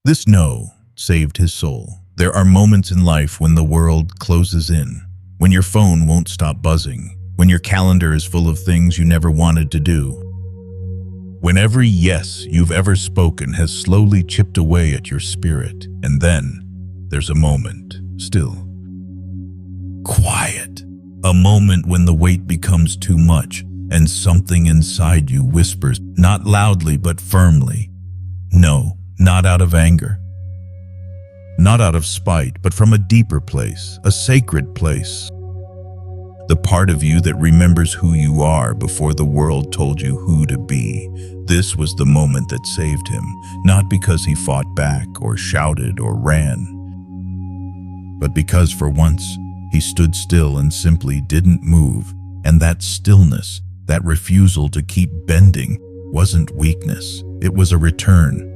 This no saved his soul. There are moments in life when the world closes in, when your phone won't stop buzzing, when your calendar is full of things you never wanted to do, when every yes you've ever spoken has slowly chipped away at your spirit. And then there's a moment, still, quiet, a moment when the weight becomes too much and something inside you whispers, not loudly but firmly, no, not out of anger, not out of spite, but from a deeper place, a sacred place. The part of you that remembers who you are before the world told you who to be. This was the moment that saved him, not because he fought back or shouted or ran, but because for once he stood still and simply didn't move. And that stillness, that refusal to keep bending, wasn't weakness. It was a return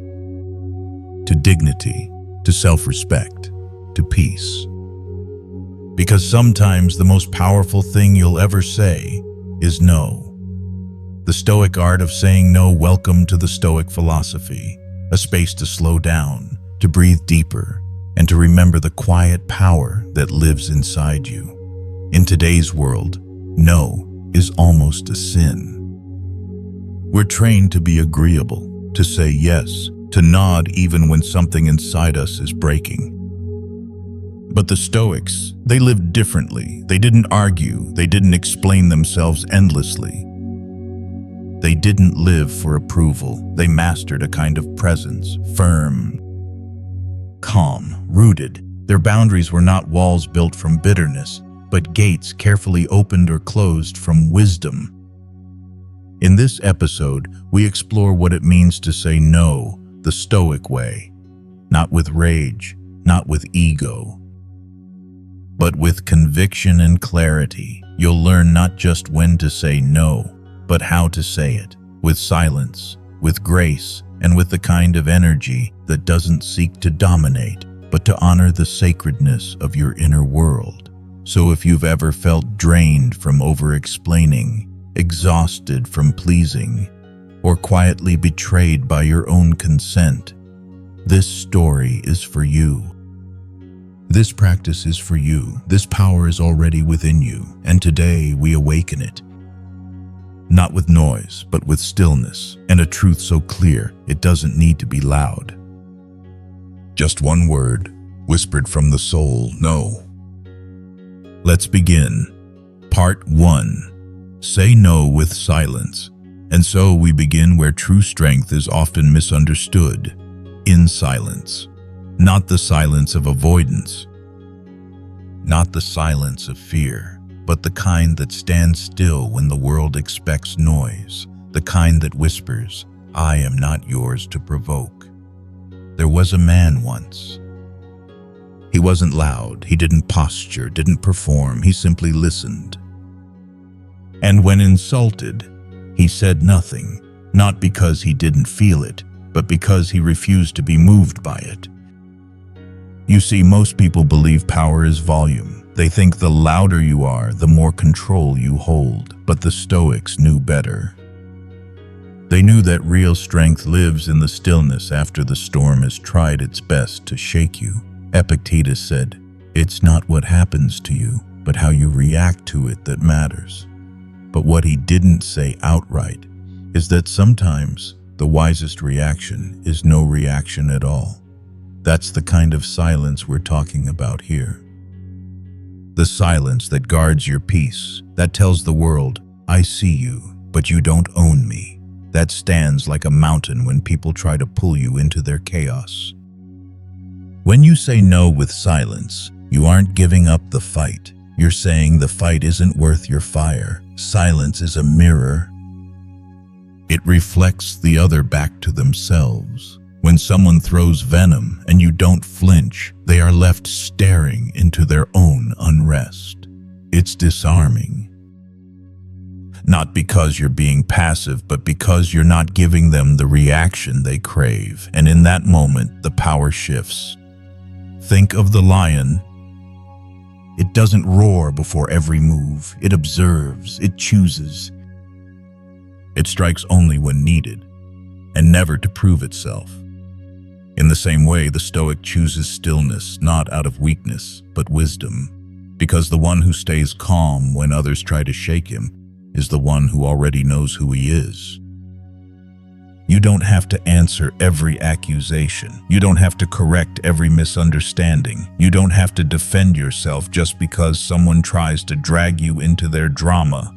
to dignity, to self-respect, to peace. Because sometimes the most powerful thing you'll ever say is no. The Stoic art of saying no. Welcome to the Stoic Philosophy, a space to slow down, to breathe deeper, and to remember the quiet power that lives inside you. In today's world, no is almost a sin. We're trained to be agreeable, to say yes, to nod even when something inside us is breaking. But the Stoics, they lived differently. They didn't argue. They didn't explain themselves endlessly. They didn't live for approval. They mastered a kind of presence, firm, calm, rooted. Their boundaries were not walls built from bitterness, but gates carefully opened or closed from wisdom. In this episode, we explore what it means to say no the Stoic way, not with rage, not with ego, but with conviction and clarity. You'll learn not just when to say no, but how to say it, with silence, with grace, and with the kind of energy that doesn't seek to dominate, but to honor the sacredness of your inner world. So if you've ever felt drained from over-explaining, exhausted from pleasing, or quietly betrayed by your own consent, this story is for you. This practice is for you. This power is already within you, and today we awaken it. Not with noise, but with stillness, and a truth so clear it doesn't need to be loud. Just one word, whispered from the soul, no. Let's begin. Part 1. Say no with silence. And so we begin where true strength is often misunderstood, in silence. Not the silence of avoidance, not the silence of fear, but the kind that stands still when the world expects noise, the kind that whispers, I am not yours to provoke. There was a man once. He wasn't loud, he didn't posture, didn't perform, he simply listened. And when insulted, he said nothing, not because he didn't feel it, but because he refused to be moved by it. You see, most people believe power is volume. They think the louder you are, the more control you hold. But the Stoics knew better. They knew that real strength lives in the stillness after the storm has tried its best to shake you. Epictetus said, "It's not what happens to you, but how you react to it that matters." But what he didn't say outright is that sometimes the wisest reaction is no reaction at all. That's the kind of silence we're talking about here. The silence that guards your peace, that tells the world, I see you, but you don't own me. That stands like a mountain when people try to pull you into their chaos. When you say no with silence, you aren't giving up the fight. You're saying the fight isn't worth your fire. Silence is a mirror. It reflects the other back to themselves. When someone throws venom and you don't flinch, they are left staring into their own unrest. It's disarming. Not because you're being passive, but because you're not giving them the reaction they crave. And in that moment, the power shifts. Think of the lion. It doesn't roar before every move. It observes, it chooses. It strikes only when needed, and never to prove itself. In the same way, the Stoic chooses stillness not out of weakness, but wisdom, because the one who stays calm when others try to shake him is the one who already knows who he is. You don't have to answer every accusation. You don't have to correct every misunderstanding. You don't have to defend yourself just because someone tries to drag you into their drama.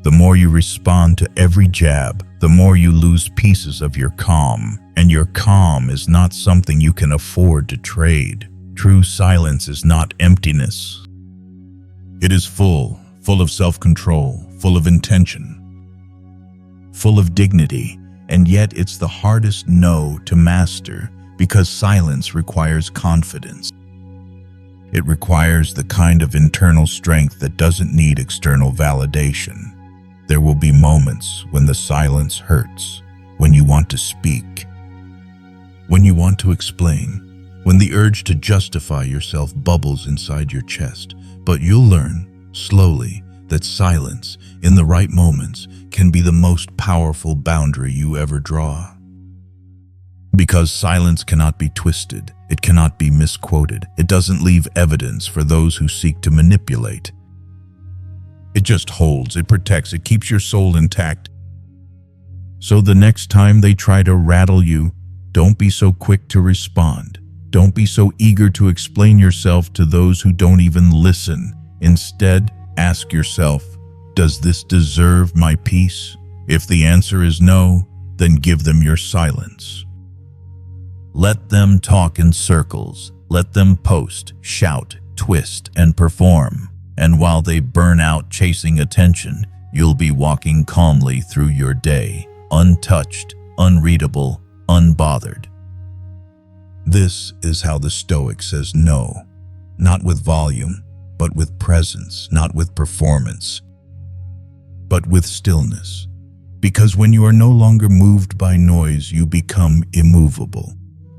The more you respond to every jab, the more you lose pieces of your calm. And your calm is not something you can afford to trade. True silence is not emptiness. It is full of self-control, full of intention, full of dignity, and yet it's the hardest no to master because silence requires confidence. It requires the kind of internal strength that doesn't need external validation. There will be moments when the silence hurts, when you want to speak, when you want to explain, when the urge to justify yourself bubbles inside your chest, but you'll learn, slowly, that silence, in the right moments, can be the most powerful boundary you ever draw. Because silence cannot be twisted, it cannot be misquoted, it doesn't leave evidence for those who seek to manipulate. It just holds, it protects, it keeps your soul intact. So the next time they try to rattle you, don't be so quick to respond. Don't be so eager to explain yourself to those who don't even listen. Instead, ask yourself, does this deserve my peace? If the answer is no, then give them your silence. Let them talk in circles. Let them post, shout, twist, and perform. And while they burn out chasing attention, you'll be walking calmly through your day, untouched, unreadable, unbothered. This is how the Stoic says no, not with volume, but with presence, not with performance, but with stillness. Because when you are no longer moved by noise, you become immovable.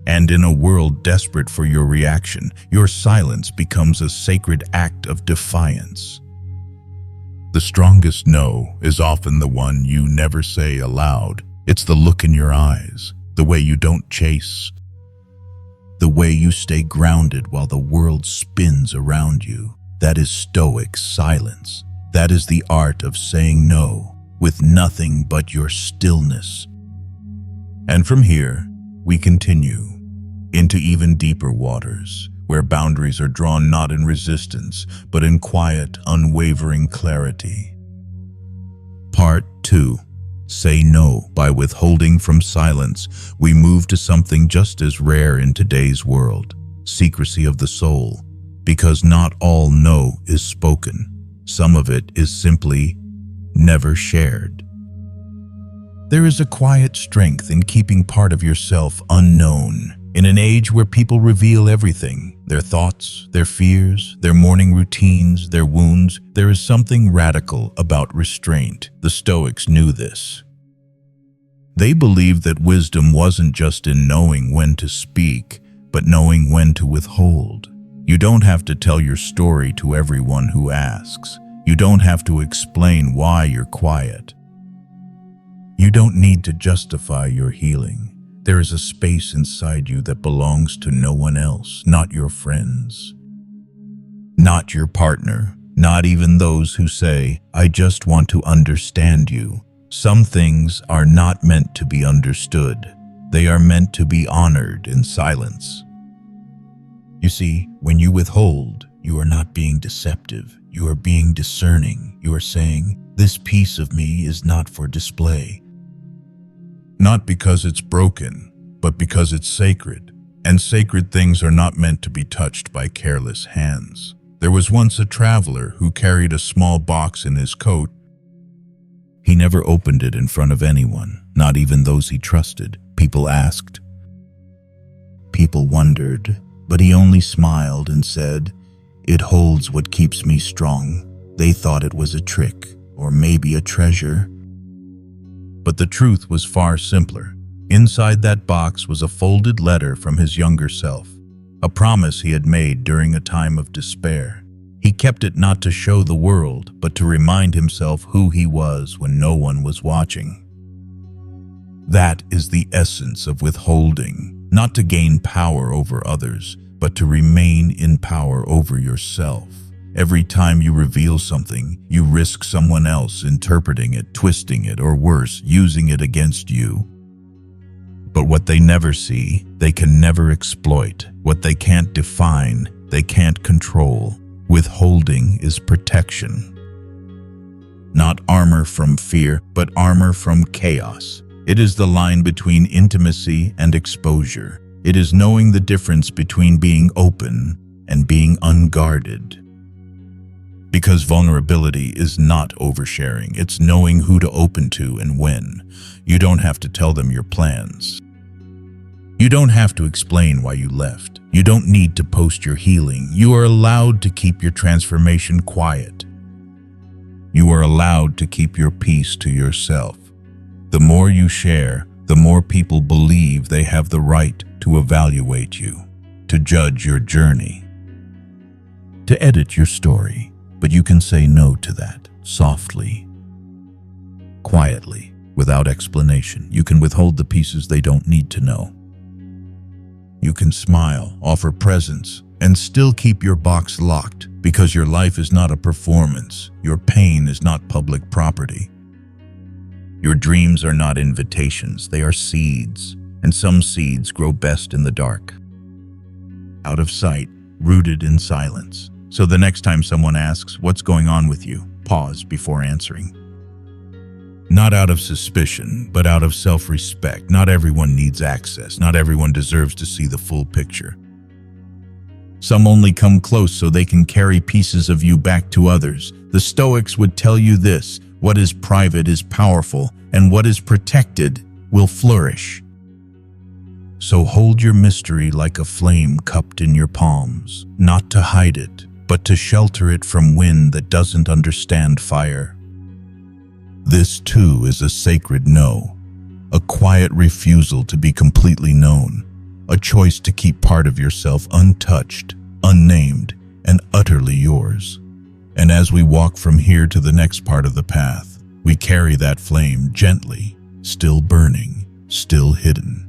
And in a world desperate for your reaction, your silence becomes a sacred act of defiance. The strongest no is often the one you never say aloud. It's the look in your eyes, the way you don't chase, the way you stay grounded while the world spins around you. That is Stoic silence. That is the art of saying no with nothing but your stillness. And from here, we continue into even deeper waters, where boundaries are drawn not in resistance, but in quiet, unwavering clarity. Part 2. Say no. By withholding from silence, we move to something just as rare in today's world, secrecy of the soul. Because not all no is spoken. Some of it is simply never shared. There is a quiet strength in keeping part of yourself unknown. In an age where people reveal everything, their thoughts, their fears, their morning routines, their wounds, there is something radical about restraint. The Stoics knew this. They believed that wisdom wasn't just in knowing when to speak, but knowing when to withhold. You don't have to tell your story to everyone who asks. You don't have to explain why you're quiet. You don't need to justify your healing. There is a space inside you that belongs to no one else, not your friends, not your partner, not even those who say, "I just want to understand you." Some things are not meant to be understood. They are meant to be honored in silence. You see, when you withhold, you are not being deceptive. You are being discerning. You are saying, "This piece of me is not for display." Not because it's broken, but because it's sacred. And sacred things are not meant to be touched by careless hands. There was once a traveler who carried a small box in his coat. He never opened it in front of anyone, not even those he trusted. People asked. People wondered, but he only smiled and said, "It holds what keeps me strong." They thought it was a trick, or maybe a treasure. But the truth was far simpler. Inside that box was a folded letter from his younger self, a promise he had made during a time of despair. He kept it not to show the world, but to remind himself who he was when no one was watching. That is the essence of withholding. not to gain power over others, but to remain in power over yourself. Every time you reveal something, you risk someone else interpreting it, twisting it, or worse, using it against you. But what they never see, they can never exploit. What they can't define, they can't control. Withholding is protection. Not armor from fear, but armor from chaos. It is the line between intimacy and exposure. It is knowing the difference between being open and being unguarded. Because vulnerability is not oversharing, it's knowing who to open to and when. You don't have to tell them your plans. You don't have to explain why you left. You don't need to post your healing. You are allowed to keep your transformation quiet. You are allowed to keep your peace to yourself. The more you share, the more people believe they have the right to evaluate you, to judge your journey, to edit your story. But you can say no to that, softly, quietly, without explanation. You can withhold the pieces they don't need to know. You can smile, offer presents, and still keep your box locked, because your life is not a performance. Your pain is not public property. Your dreams are not invitations, they are seeds, and some seeds grow best in the dark. Out of sight, rooted in silence. So the next time someone asks, "What's going on with you?" pause before answering. Not out of suspicion, but out of self-respect. Not everyone needs access. Not everyone deserves to see the full picture. Some only come close so they can carry pieces of you back to others. The Stoics would tell you this: what is private is powerful, and what is protected will flourish. So hold your mystery like a flame cupped in your palms, not to hide it, but to shelter it from wind that doesn't understand fire. This too is a sacred no, a quiet refusal to be completely known, a choice to keep part of yourself untouched, unnamed, and utterly yours. And as we walk from here to the next part of the path, we carry that flame gently, still burning, still hidden.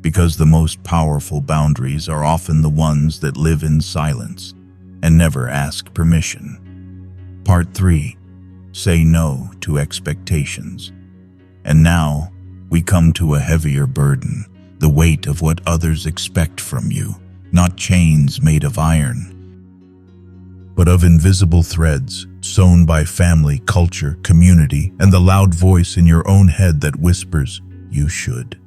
Because the most powerful boundaries are often the ones that live in silence and never ask permission. Part 3. Say no to expectations. And now, we come to a heavier burden, the weight of what others expect from you, not chains made of iron, but of invisible threads sewn by family, culture, community, and the loud voice in your own head that whispers, "You should."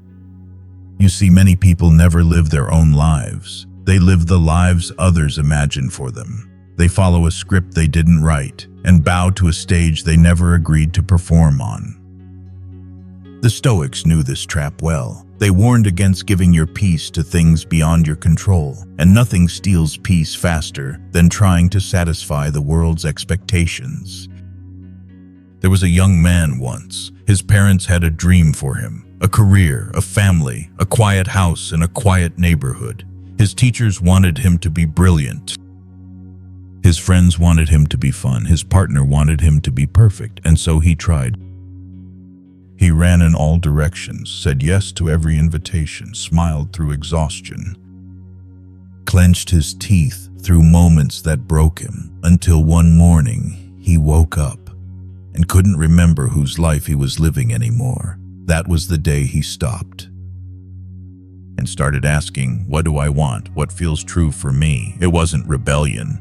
You see, many people never live their own lives. They live the lives others imagine for them. They follow a script they didn't write and bow to a stage they never agreed to perform on. The Stoics knew this trap well. They warned against giving your peace to things beyond your control, and nothing steals peace faster than trying to satisfy the world's expectations. There was a young man once. His parents had a dream for him, a career, a family, a quiet house in a quiet neighborhood. His teachers wanted him to be brilliant. His friends wanted him to be fun. His partner wanted him to be perfect, and so he tried. He ran in all directions, said yes to every invitation, smiled through exhaustion, clenched his teeth through moments that broke him, until one morning he woke up and couldn't remember whose life he was living anymore. That was the day he stopped and started asking, what do I want? What feels true for me? It wasn't rebellion.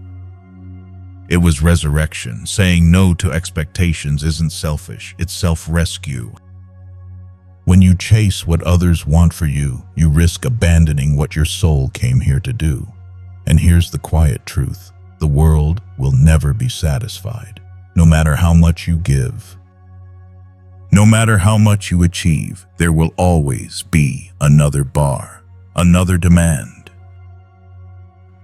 It was resurrection. Saying no to expectations isn't selfish, it's self-rescue. When you chase what others want for you, you risk abandoning what your soul came here to do. And here's the quiet truth: the world will never be satisfied, no matter how much you give. No matter how much you achieve, there will always be another bar, another demand,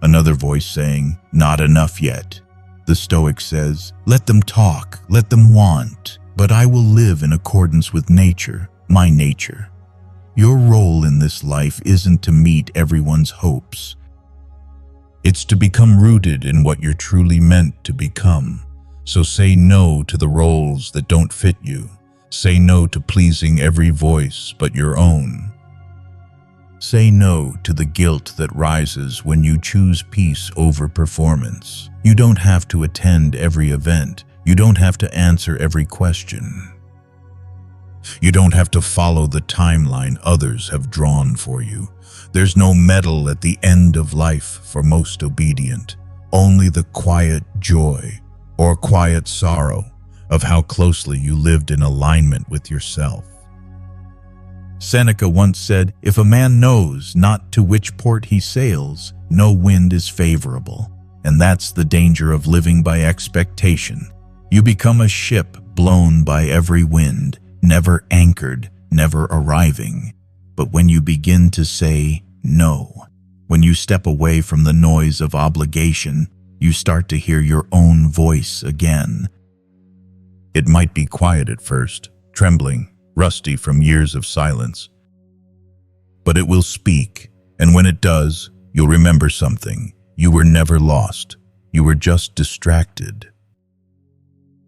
another voice saying, not enough yet. The Stoic says, let them talk, let them want, but I will live in accordance with nature, my nature. Your role in this life isn't to meet everyone's hopes. It's to become rooted in what you're truly meant to become. So say no to the roles that don't fit you. Say no to pleasing every voice but your own. Say no to the guilt that rises when you choose peace over performance. You don't have to attend every event. You don't have to answer every question. You don't have to follow the timeline others have drawn for you. There's no medal at the end of life for most obedient. Only the quiet joy or quiet sorrow of how closely you lived in alignment with yourself. Seneca once said, "If a man knows not to which port he sails, no wind is favorable." And that's the danger of living by expectation. You become a ship blown by every wind, never anchored, never arriving. But when you begin to say no, when you step away from the noise of obligation, you start to hear your own voice again. It might be quiet at first, trembling, rusty from years of silence. But it will speak, and when it does, you'll remember something. You were never lost. You were just distracted.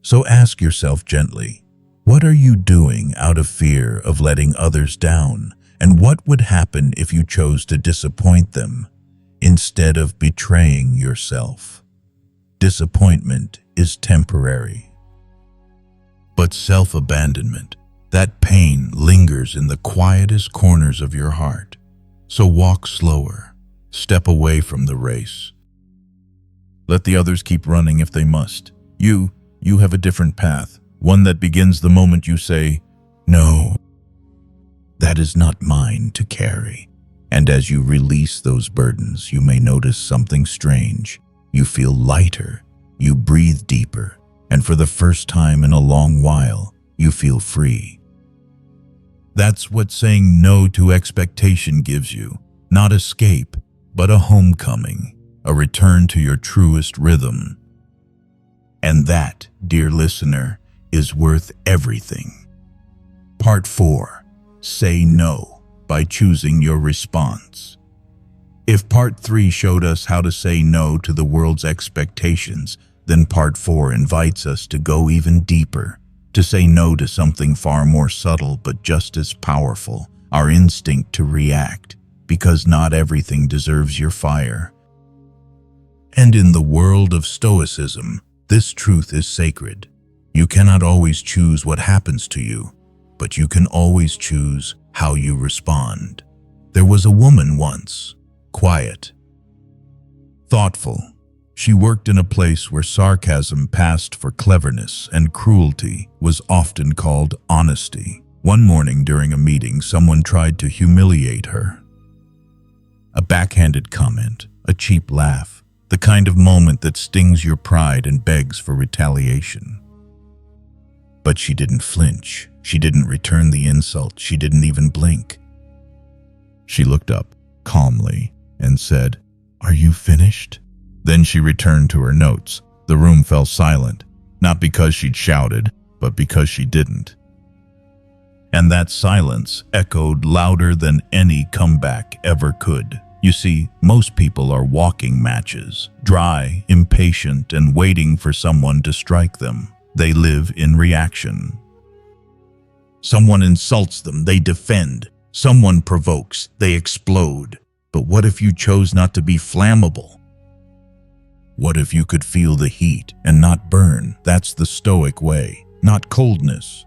So ask yourself gently, what are you doing out of fear of letting others down? And what would happen if you chose to disappoint them instead of betraying yourself? Disappointment is temporary. But self-abandonment, that pain lingers in the quietest corners of your heart. So walk slower. Step away from the race. Let the others keep running if they must. You have a different path, one that begins the moment you say, "No, that is not mine to carry." And as you release those burdens, you may notice something strange. You feel lighter, you breathe deeper, and for the first time in a long while, you feel free. That's what saying no to expectation gives you. Not escape, but a homecoming, a return to your truest rhythm. And that, dear listener, is worth everything. Part 4. Say no by choosing your response. If Part 3 showed us how to say no to the world's expectations, then Part 4 invites us to go even deeper, to say no to something far more subtle but just as powerful, our instinct to react, because not everything deserves your fire. And in the world of Stoicism, this truth is sacred. You cannot always choose what happens to you, but you can always choose how you respond. There was a woman once, quiet, thoughtful. She worked in a place where sarcasm passed for cleverness and cruelty was often called honesty. One morning during a meeting, someone tried to humiliate her. A backhanded comment, a cheap laugh, the kind of moment that stings your pride and begs for retaliation. But she didn't flinch. She didn't return the insult. She didn't even blink. She looked up calmly and said, "Are you finished?" Then she returned to her notes. The room fell silent, not because she'd shouted, but because she didn't. And that silence echoed louder than any comeback ever could. You see, most people are walking matches, dry, impatient, and waiting for someone to strike them. They live in reaction. Someone insults them, they defend. Someone provokes, they explode. But what if you chose not to be flammable? What if you could feel the heat and not burn? That's the Stoic way. Not coldness,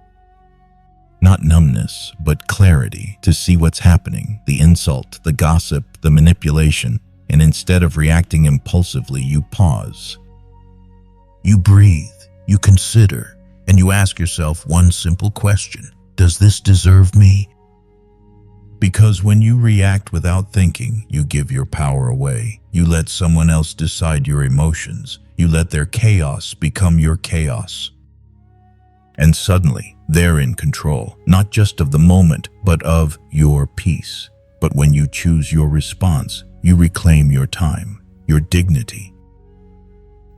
not numbness, but clarity to see what's happening, the insult, the gossip, the manipulation, and instead of reacting impulsively, you pause. You breathe, you consider, and you ask yourself one simple question: does this deserve me? Because when you react without thinking, you give your power away. You let someone else decide your emotions. You let their chaos become your chaos. And suddenly, they're in control, not just of the moment, but of your peace. But when you choose your response, you reclaim your time, your dignity,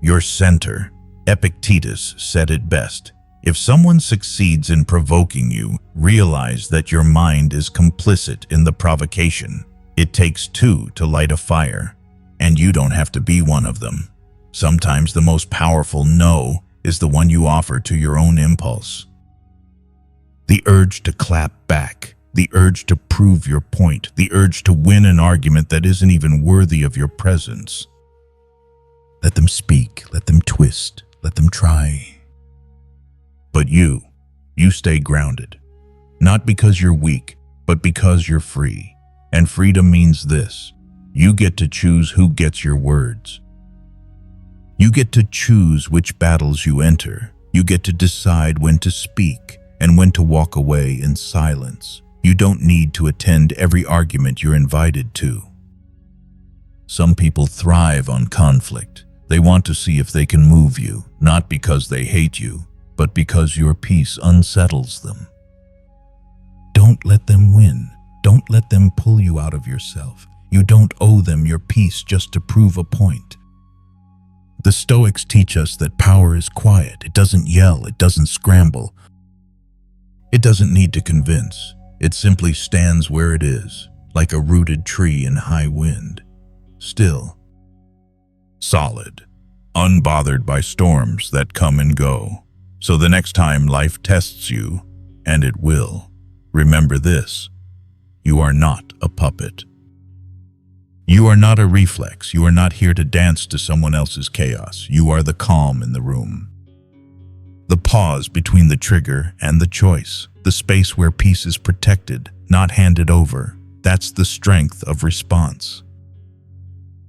your center. Epictetus said it best. If someone succeeds in provoking you, realize that your mind is complicit in the provocation. It takes two to light a fire, and you don't have to be one of them. Sometimes the most powerful no is the one you offer to your own impulse. The urge to clap back, the urge to prove your point, the urge to win an argument that isn't even worthy of your presence. Let them speak, let them twist, let them try. But you stay grounded. Not because you're weak, but because you're free. And freedom means this: you get to choose who gets your words. You get to choose which battles you enter. You get to decide when to speak and when to walk away in silence. You don't need to attend every argument you're invited to. Some people thrive on conflict. They want to see if they can move you, not because they hate you, but because your peace unsettles them. Don't let them win. Don't let them pull you out of yourself. You don't owe them your peace just to prove a point. The Stoics teach us that power is quiet. It doesn't yell. It doesn't scramble. It doesn't need to convince. It simply stands where it is, like a rooted tree in high wind. Still, solid, unbothered by storms that come and go. So the next time life tests you, and it will, remember this: you are not a puppet. You are not a reflex. You are not here to dance to someone else's chaos. You are the calm in the room. The pause between the trigger and the choice. The space where peace is protected, not handed over. That's the strength of response.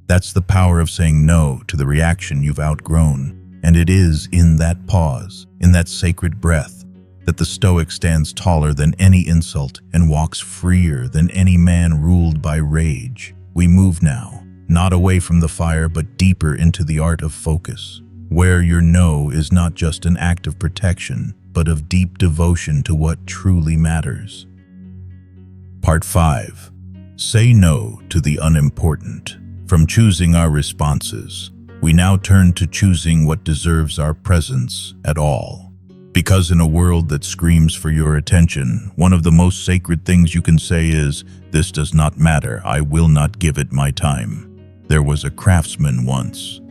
That's the power of saying no to the reaction you've outgrown. And it is in that pause, in that sacred breath, that the Stoic stands taller than any insult and walks freer than any man ruled by rage. We move now, not away from the fire, but deeper into the art of focus, where your no is not just an act of protection, but of deep devotion to what truly matters. Part 5. Say no to the unimportant. From choosing our responses, we now turn to choosing what deserves our presence at all. Because in a world that screams for your attention, one of the most sacred things you can say is, "This does not matter. I will not give it my time." There was a craftsman once.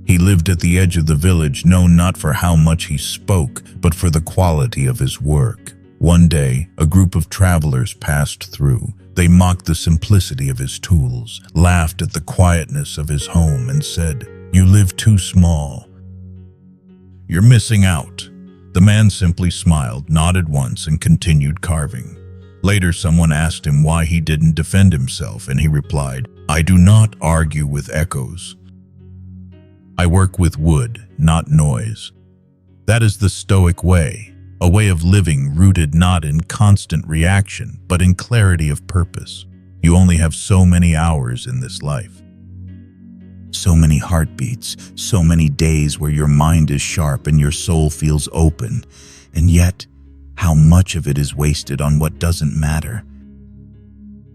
He lived at the edge of the village, known not for how much he spoke, but for the quality of his work. One day, a group of travelers passed through. They mocked the simplicity of his tools, laughed at the quietness of his home, and said, "You live too small. You're missing out." The man simply smiled, nodded once, and continued carving. Later, someone asked him why he didn't defend himself, and he replied, "I do not argue with echoes. I work with wood, not noise." That is the Stoic way, a way of living rooted not in constant reaction, but in clarity of purpose. You only have so many hours in this life. So many heartbeats, so many days where your mind is sharp and your soul feels open, and yet, how much of it is wasted on what doesn't matter?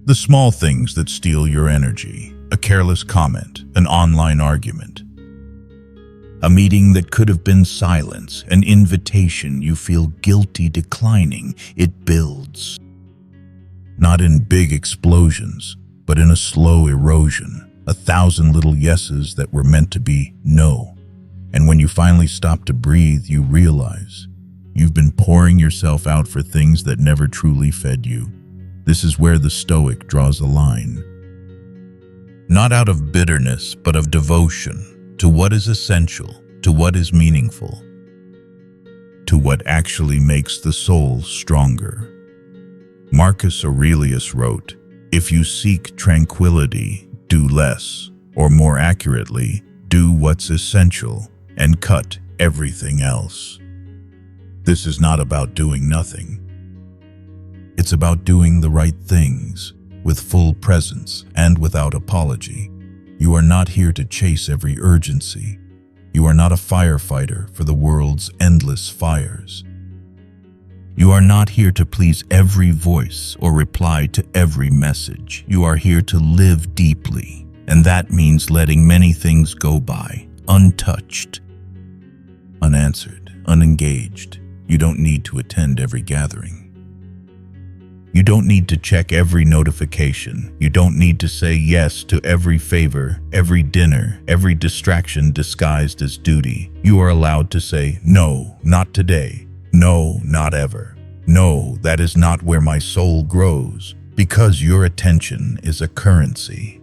The small things that steal your energy, a careless comment, an online argument, a meeting that could have been silence, an invitation you feel guilty declining. It builds. Not in big explosions, but in a slow erosion. 1,000 little yeses that were meant to be no. And when you finally stop to breathe, you realize you've been pouring yourself out for things that never truly fed you. This is where the Stoic draws a line. Not out of bitterness, but of devotion to what is essential, to what is meaningful, to what actually makes the soul stronger. Marcus Aurelius wrote, "If you seek tranquility, do less, or more accurately, do what's essential and cut everything else." This is not about doing nothing. It's about doing the right things with full presence and without apology. You are not here to chase every urgency. You are not a firefighter for the world's endless fires. You are not here to please every voice or reply to every message. You are here to live deeply, and that means letting many things go by, untouched, unanswered, unengaged. You don't need to attend every gathering. You don't need to check every notification. You don't need to say yes to every favor, every dinner, every distraction disguised as duty. You are allowed to say, "No, not today. No, not ever." No, that is not where my soul grows, because your attention is a currency.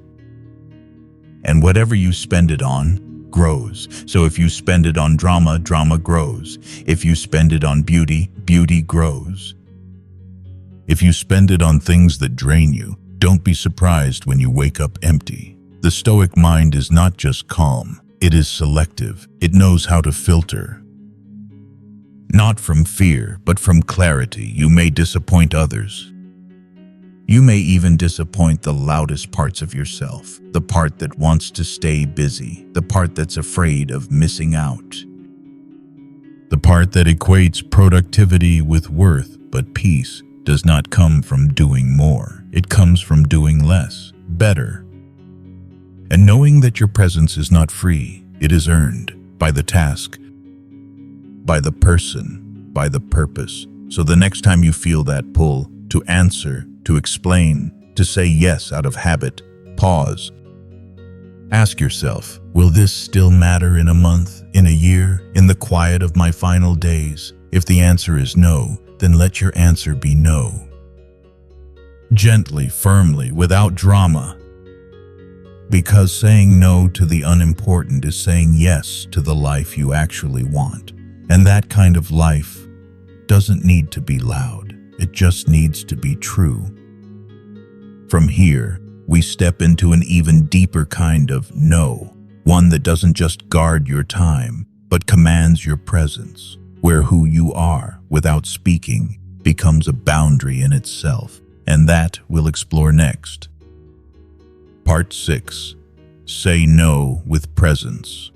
And whatever you spend it on grows. So if you spend it on drama, drama grows. If you spend it on beauty, beauty grows. If you spend it on things that drain you, don't be surprised when you wake up empty. The Stoic mind is not just calm, it is selective. It knows how to filter. Not from fear, but from clarity. You may disappoint others. You may even disappoint the loudest parts of yourself, the part that wants to stay busy, the part that's afraid of missing out, the part that equates productivity with worth. But peace does not come from doing more. It comes from doing less, better. And knowing that your presence is not free, it is earned by the task, by the person, by the purpose. So the next time you feel that pull to answer, to explain, to say yes out of habit, pause. Ask yourself, will this still matter in a month, in a year, in the quiet of my final days? If the answer is no, then let your answer be no. Gently, firmly, without drama. Because saying no to the unimportant is saying yes to the life you actually want. And that kind of life doesn't need to be loud. It just needs to be true. From here, we step into an even deeper kind of no, one that doesn't just guard your time, but commands your presence, where who you are, without speaking, becomes a boundary in itself. And that we'll explore next. Part 6. Say no with presence.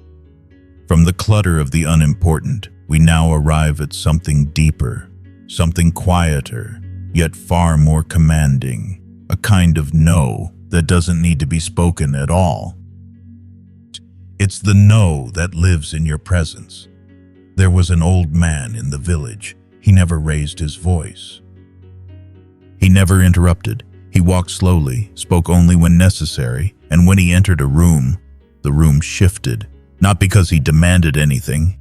From the clutter of the unimportant, we now arrive at something deeper, something quieter, yet far more commanding, a kind of no that doesn't need to be spoken at all. It's the no that lives in your presence. There was an old man in the village. He never raised his voice. He never interrupted. He walked slowly, spoke only when necessary, and when he entered a room, the room shifted, not because he demanded anything,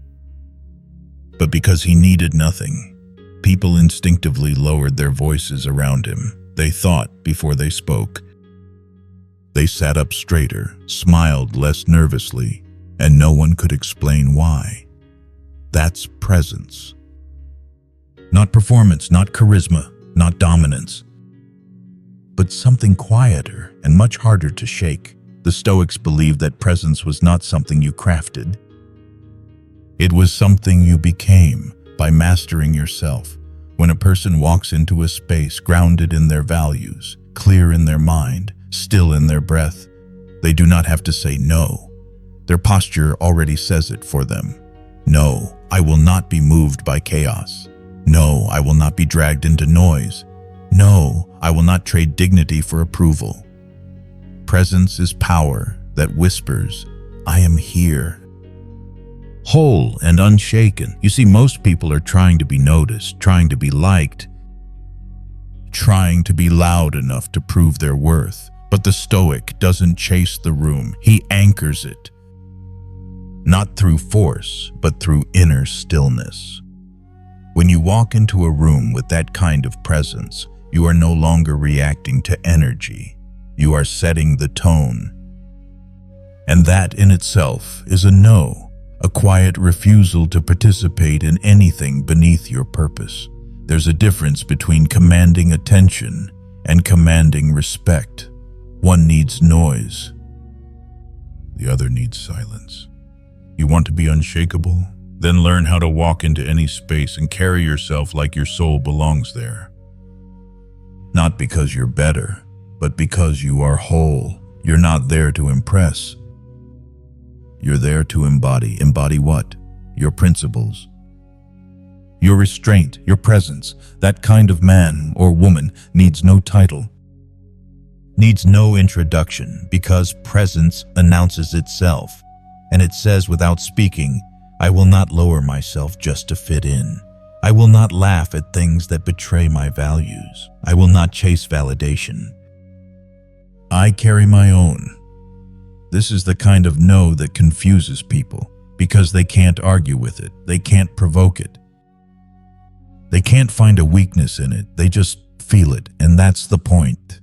but because he needed nothing. People instinctively lowered their voices around him. They thought before they spoke. They sat up straighter, smiled less nervously, and no one could explain why. That's presence. Not performance, not charisma, not dominance, but something quieter and much harder to shake. The Stoics believed that presence was not something you crafted. It was something you became by mastering yourself. When a person walks into a space grounded in their values, clear in their mind, still in their breath, they do not have to say no. Their posture already says it for them. No, I will not be moved by chaos. No, I will not be dragged into noise. No, I will not trade dignity for approval. Presence is power that whispers, I am here. Whole and unshaken. You see, most people are trying to be noticed, trying to be liked, trying to be loud enough to prove their worth. But the Stoic doesn't chase the room, he anchors it. Not through force, but through inner stillness. When you walk into a room with that kind of presence, you are no longer reacting to energy. You are setting the tone. And that in itself is a no, a quiet refusal to participate in anything beneath your purpose. There's a difference between commanding attention and commanding respect. One needs noise. The other needs silence. You want to be unshakable? Then learn how to walk into any space and carry yourself like your soul belongs there. Not because you're better, but because you are whole. You're not there to impress. You're there to embody. Embody what? Your principles. Your restraint, your presence. That kind of man or woman needs no title, needs no introduction, because presence announces itself. And it says without speaking, I will not lower myself just to fit in. I will not laugh at things that betray my values. I will not chase validation. I carry my own. This is the kind of no that confuses people because they can't argue with it. They can't provoke it. They can't find a weakness in it, they just feel it, and that's the point.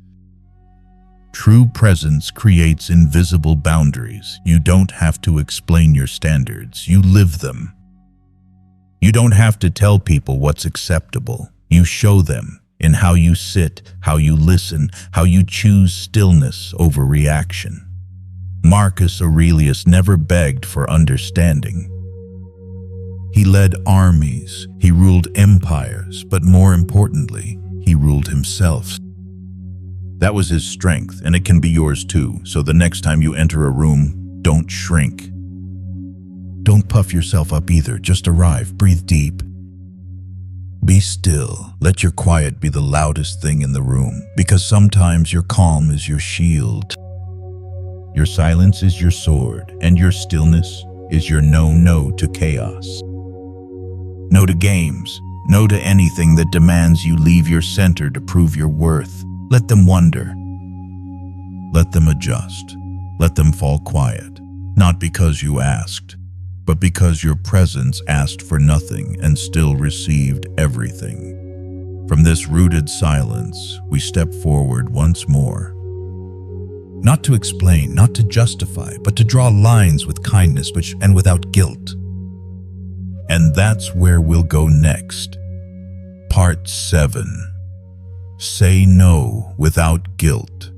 True presence creates invisible boundaries. You don't have to explain your standards, you live them. You don't have to tell people what's acceptable. You show them in how you sit, how you listen, how you choose stillness over reaction. Marcus Aurelius never begged for understanding. He led armies, he ruled empires, but more importantly, he ruled himself. That was his strength, and it can be yours too, so the next time you enter a room, don't shrink. Don't puff yourself up either, just arrive, breathe deep. Be still, let your quiet be the loudest thing in the room, because sometimes your calm is your shield. Your silence is your sword, and your stillness is your no to chaos. No to games, no to anything that demands you leave your center to prove your worth. Let them wonder. Let them adjust. Let them fall quiet, not because you asked, but because your presence asked for nothing and still received everything. From this rooted silence, we step forward once more. Not to explain, not to justify, but to draw lines with kindness and without guilt. And that's where we'll go next. Part 7. Say no without guilt.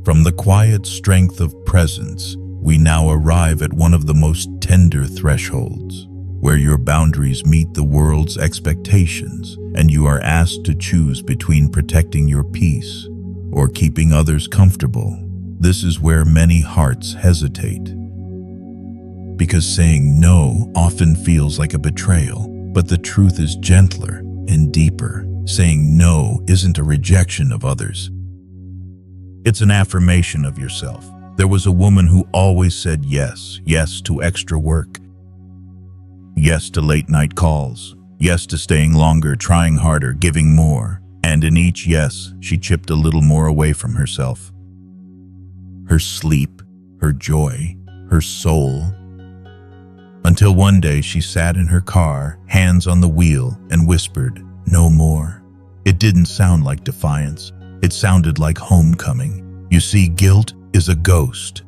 From the quiet strength of presence, we now arrive at one of the most tender thresholds, where your boundaries meet the world's expectations, and you are asked to choose between protecting your peace or keeping others comfortable. This is where many hearts hesitate. Because saying no often feels like a betrayal, but the truth is gentler and deeper. Saying no isn't a rejection of others. It's an affirmation of yourself. There was a woman who always said yes, yes to extra work, yes to late night calls, yes to staying longer, trying harder, giving more. And in each yes, she chipped a little more away from herself. Her sleep, her joy, her soul. Until one day she sat in her car, hands on the wheel, and whispered, "No more." It didn't sound like defiance. It sounded like homecoming. You see, guilt is a ghost.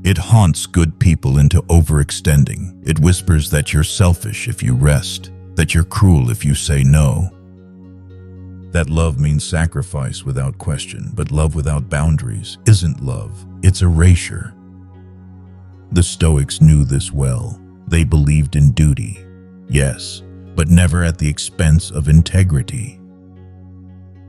It haunts good people into overextending. It whispers that you're selfish if you rest, that you're cruel if you say no. That love means sacrifice without question, but love without boundaries isn't love, it's erasure. The Stoics knew this well. They believed in duty, yes, but never at the expense of integrity.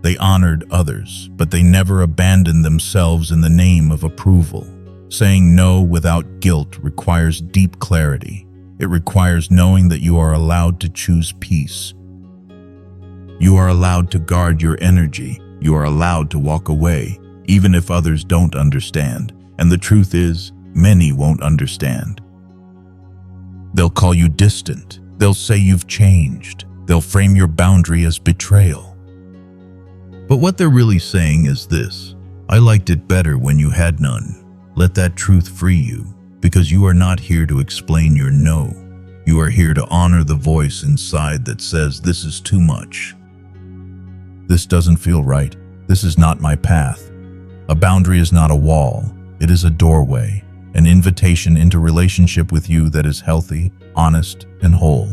They honored others, but they never abandoned themselves in the name of approval. Saying no without guilt requires deep clarity. It requires knowing that you are allowed to choose peace. You are allowed to guard your energy. You are allowed to walk away, even if others don't understand. And the truth is, many won't understand. They'll call you distant. They'll say you've changed. They'll frame your boundary as betrayal. But what they're really saying is this: I liked it better when you had none. Let that truth free you, because you are not here to explain your no. You are here to honor the voice inside that says, this is too much. This doesn't feel right. This is not my path. A boundary is not a wall. It is a doorway, an invitation into relationship with you that is healthy, honest, and whole.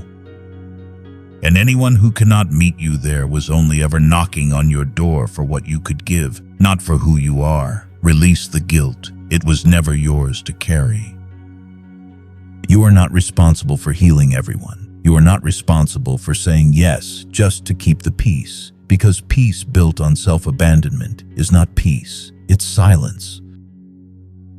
And anyone who cannot meet you there was only ever knocking on your door for what you could give, not for who you are. Release the guilt. It was never yours to carry. You are not responsible for healing everyone. You are not responsible for saying yes just to keep the peace, because peace built on self-abandonment is not peace, it's silence.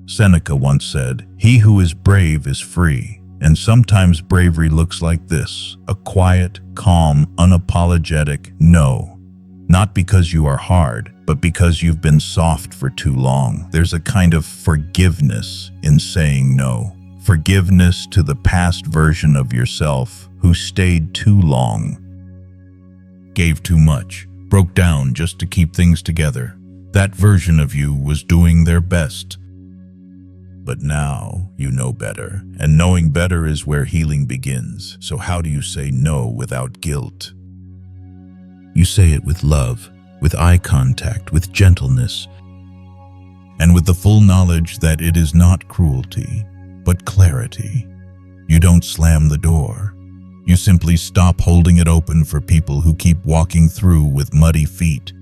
Seneca once said, "He who is brave is free." And sometimes bravery looks like this: a quiet, calm, unapologetic no. Not because you are hard, but because you've been soft for too long. There's a kind of forgiveness in saying no. Forgiveness to the past version of yourself who stayed too long, gave too much, broke down just to keep things together. That version of you was doing their best. But now you know better, and knowing better is where healing begins. So how do you say no without guilt? You say it with love, with eye contact, with gentleness, and with the full knowledge that it is not cruelty, but clarity. You don't slam the door. You simply stop holding it open for people who keep walking through with muddy feet.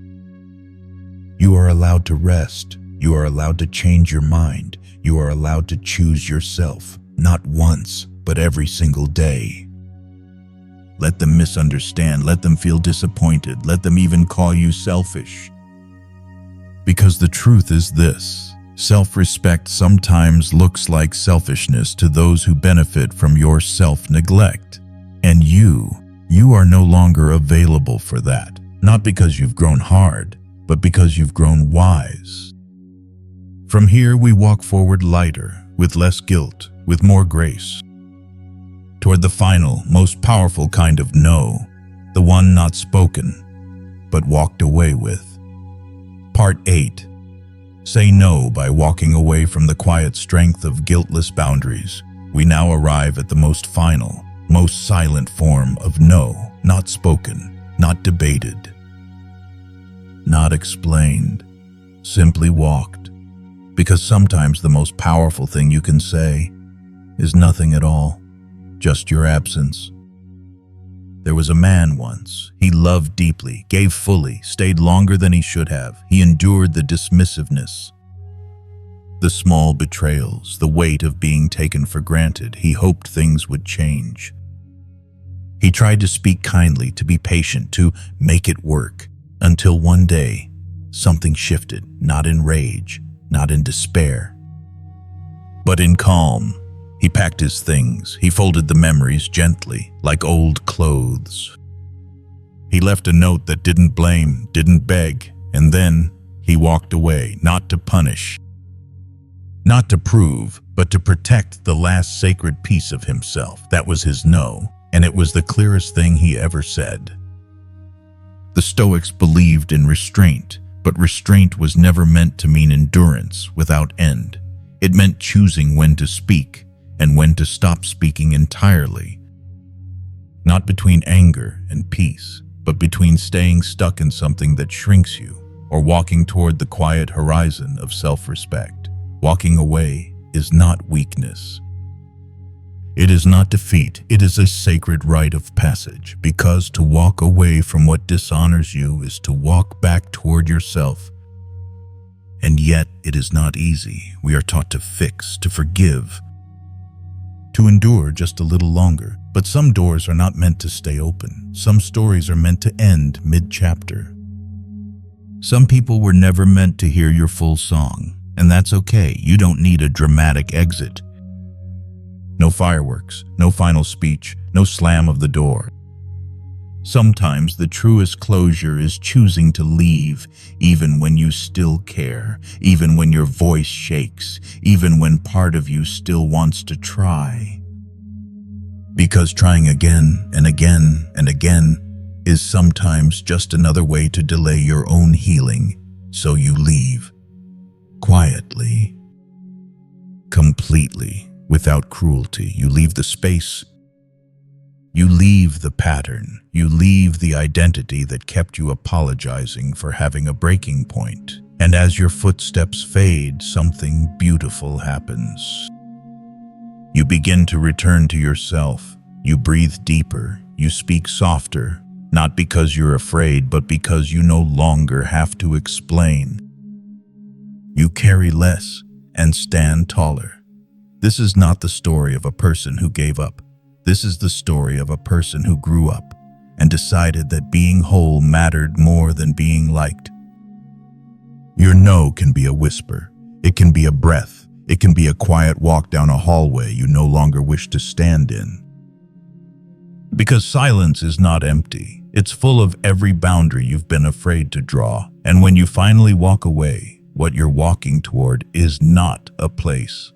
You are allowed to rest. You are allowed to change your mind. You are allowed to choose yourself, not once, but every single day. Let them misunderstand. Let them feel disappointed. Let them even call you selfish. Because the truth is this: self-respect sometimes looks like selfishness to those who benefit from your self-neglect. And you are no longer available for that. Not because you've grown hard, but because you've grown wise. From here we walk forward lighter, with less guilt, with more grace, toward the final, most powerful kind of no, the one not spoken, but walked away with. Part 8. Say no by walking away from the quiet strength of guiltless boundaries. We now arrive at the most final, most silent form of no, not spoken, not debated, not explained, simply walked. Because sometimes the most powerful thing you can say is nothing at all, just your absence. There was a man once. He loved deeply, gave fully, stayed longer than he should have. He endured the dismissiveness, the small betrayals, the weight of being taken for granted. He hoped things would change. He tried to speak kindly, to be patient, to make it work, until one day, something shifted, not in rage, not in despair, but in calm. He packed his things. He folded the memories gently, like old clothes. He left a note that didn't blame, didn't beg, and then he walked away, not to punish, not to prove, but to protect the last sacred piece of himself. That was his no, and it was the clearest thing he ever said. The Stoics believed in restraint, but restraint was never meant to mean endurance without end. It meant choosing when to speak and when to stop speaking entirely. Not between anger and peace, but between staying stuck in something that shrinks you or walking toward the quiet horizon of self-respect. Walking away is not weakness. It is not defeat. It is a sacred rite of passage, because to walk away from what dishonors you is to walk back toward yourself. And yet it is not easy. We are taught to fix, to forgive, to endure just a little longer. But some doors are not meant to stay open. Some stories are meant to end mid-chapter. Some people were never meant to hear your full song, and that's okay. You don't need a dramatic exit. No fireworks, no final speech, no slam of the door. Sometimes the truest closure is choosing to leave, even when you still care, even when your voice shakes, even when part of you still wants to try. Because trying again and again and again is sometimes just another way to delay your own healing, so you leave. Quietly. Completely. Without cruelty. You leave the space. You leave the pattern. You leave the identity that kept you apologizing for having a breaking point. And as your footsteps fade, something beautiful happens. You begin to return to yourself. You breathe deeper. You speak softer, not because you're afraid, but because you no longer have to explain. You carry less and stand taller. This is not the story of a person who gave up. This is the story of a person who grew up and decided that being whole mattered more than being liked. Your no can be a whisper. It can be a breath. It can be a quiet walk down a hallway you no longer wish to stand in. Because silence is not empty. It's full of every boundary you've been afraid to draw. And when you finally walk away, what you're walking toward is not a place.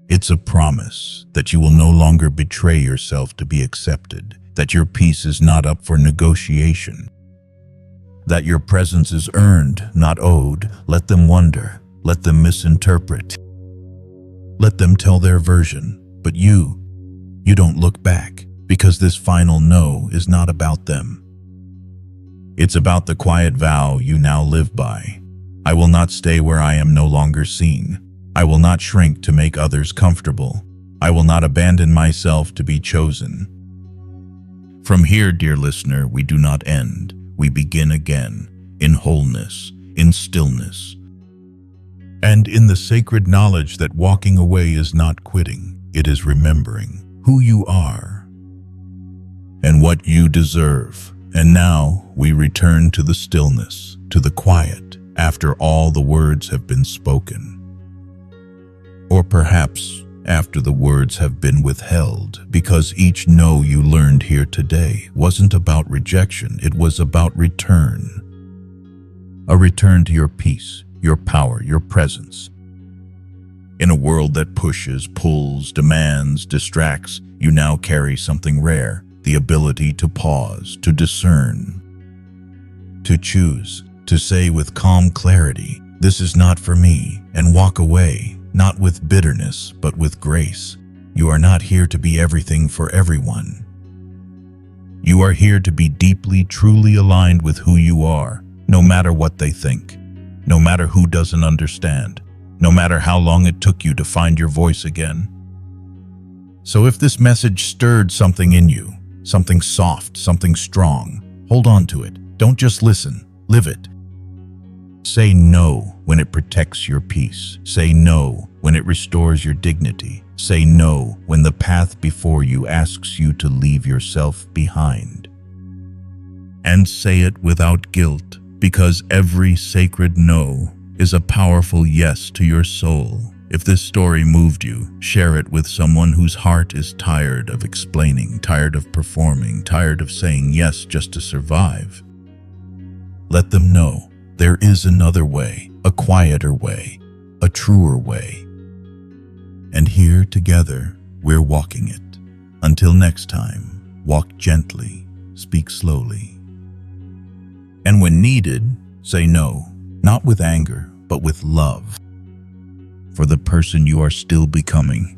It's a promise that you will no longer betray yourself to be accepted, that your peace is not up for negotiation, that your presence is earned, not owed. Let them wonder, let them misinterpret, let them tell their version, but you don't look back, because this final no is not about them. It's about the quiet vow you now live by. I will not stay where I am no longer seen. I will not shrink to make others comfortable. I will not abandon myself to be chosen. From here, dear listener, we do not end. We begin again, in wholeness, in stillness, and in the sacred knowledge that walking away is not quitting. It is remembering who you are and what you deserve. And now we return to the stillness, to the quiet, after all the words have been spoken. Or perhaps after the words have been withheld, because each no you learned here today wasn't about rejection, it was about return. A return to your peace, your power, your presence. In a world that pushes, pulls, demands, distracts, you now carry something rare, the ability to pause, to discern, to choose, to say with calm clarity, "This is not for me," and walk away, not with bitterness, but with grace. You are not here to be everything for everyone. You are here to be deeply, truly aligned with who you are, no matter what they think, no matter who doesn't understand, no matter how long it took you to find your voice again. So if this message stirred something in you, something soft, something strong, hold on to it. Don't just listen, live it. Say no when it protects your peace. Say no when it restores your dignity. Say no when the path before you asks you to leave yourself behind. And say it without guilt, because every sacred no is a powerful yes to your soul. If this story moved you, share it with someone whose heart is tired of explaining, tired of performing, tired of saying yes just to survive. Let them know there is another way, a quieter way, a truer way. And here together, we're walking it. Until next time, walk gently, speak slowly. And when needed, say no, not with anger, but with love, for the person you are still becoming.